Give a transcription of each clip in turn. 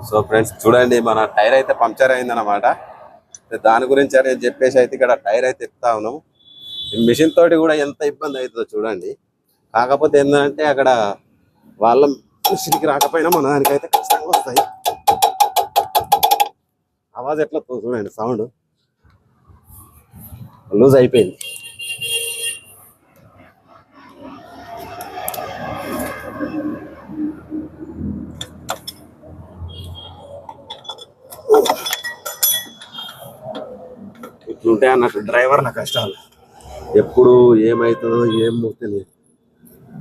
So friends చూడండి, మన tyre అయితే పంక్చర్ అయిందన్నమాట. దాని గురించి అని చెప్పేసి అయితే ఇక్కడ టైర్ అయితే ఇస్తా ఉన్నాము. మిషన్ తోటి కూడా ఎంత ఇబ్బంది అవుతుందో చూడండి. కాకపోతే ఏంటంటే అక్కడ వాళ్ళ మిషన్కి రాకపోయినా మన దానికైతే కష్టంగా వస్తాయి. ఆవాజ్ ఎట్లా చూడండి, సౌండ్ లూజ్ అయిపోయింది. ఇట్లుంటాయి అన్నట్టు డ్రైవర్ల కష్టాలు. ఎప్పుడు ఏమవుతుందో ఏం తెలియదు.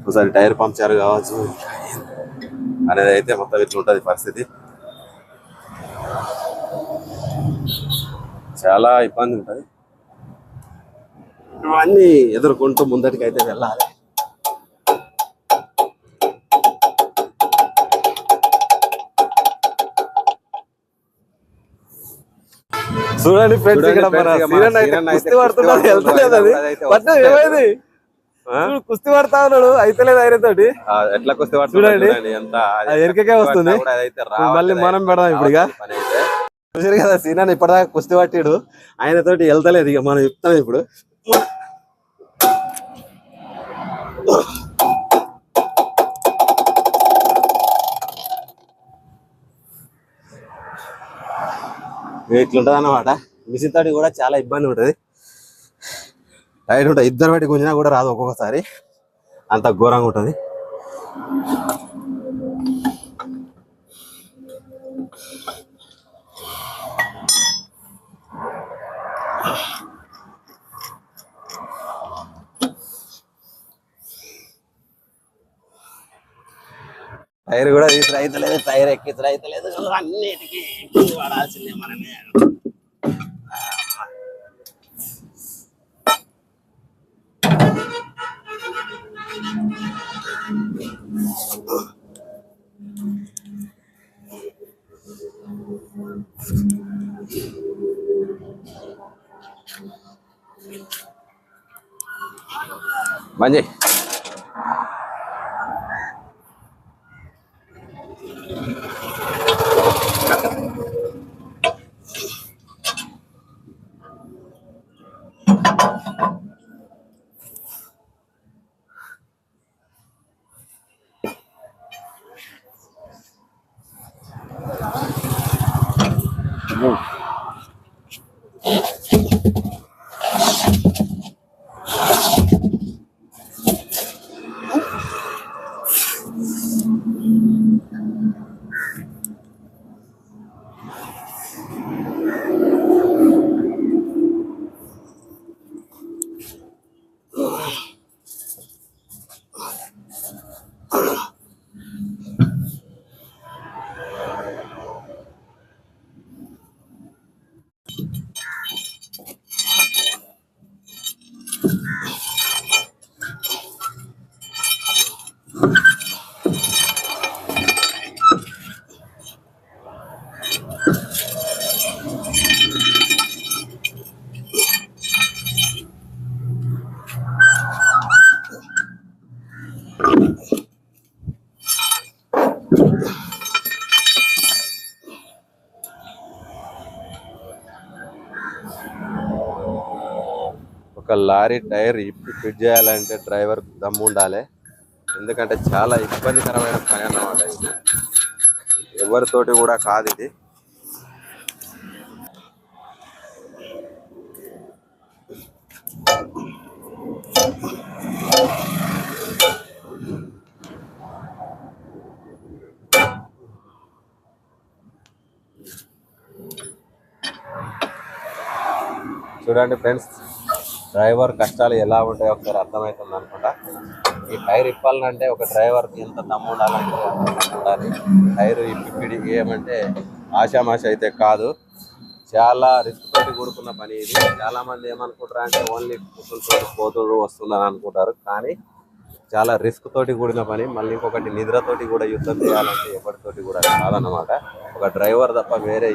ఒకసారి టైర్ పంక్చర్ కావచ్చు అనేది అయితే మొత్తం ఇట్లుంటుంది పరిస్థితి. చాలా ఇబ్బంది ఉంటుంది. ఇవన్నీ ఎదుర్కొంటూ ముందటికి అయితే వెళ్ళాలి. చూడండి ఫ్రెండ్స్, ఇక్కడ కుస్తీ పడుతున్నాడు, వెళ్తలేదు. అది ఏమైంది, కుస్తీ పడతా ఉన్నాడు, అయితలేదు. ఆయన తోటి ఎట్లా కుస్తీ పడుతున్నాడు చూడండి, ఎరికే వస్తుంది. మళ్ళీ మనం పెడదాం ఇప్పుడు. ఇక చూసారు కదా సీనాన్ని ఇప్పటిదాకా కుస్తీ పట్టిడు, ఆయన తోటి వెళ్తలేదు. ఇక మనం చెప్తాం ఇప్పుడు. ఇట్లుంటది అన్నమాట. మిషన్ తోటి కూడా చాలా ఇబ్బంది ఉంటుంది. టైట్ ఉంటుంది, ఇద్దరు బట్టి గుంజినా కూడా రాదు ఒక్కొక్కసారి, అంత ఘోరంగా ఉంటుంది. టైర్ కూడా తీసి రైతలేదు, టైర్ ఎక్కించి రైతలేదు. అన్నిటికీ వాడాల్సిందే మనమే. మంచి ఒక లారీ టైర్ ఇప్పి ఫిట్ చేయాలంటే డ్రైవర్ దమ్ము ఉండాలి. ఎందుకంటే చాలా ఇబ్బందికరమైన పని అన్నమాట. ఇది ఎవరితోటి కూడా కాదు ఇది. చూడండి ఫ్రెండ్స్, డ్రైవర్ కష్టాలు ఎలా ఉంటాయో ఒకసారి అర్థమవుతుంది అనుకుంటా. ఈ టైర్ ఇప్పాలంటే ఒక డ్రైవర్కి ఎంత దమ్ము ఉండాలంటే ఉండాలి. టైర్ ఇప్పిడి ఏమంటే ఆషామాష అయితే కాదు, చాలా రిస్క్ తోటి కూడుకున్న పని ఇది. చాలా మంది ఏమనుకుంటారు అంటే ఓన్లీ కూతురు పోతుడు వస్తుందని అనుకుంటారు, కానీ చాలా రిస్క్ తోటి కూడిన పని. మళ్ళీ ఇంకొకటి నిద్రతోటి కూడా యుద్ధం చేయాలంటే ఎవరితోటి కూడా కాదన్నమాట. ఒక డ్రైవర్ తప్ప వేరే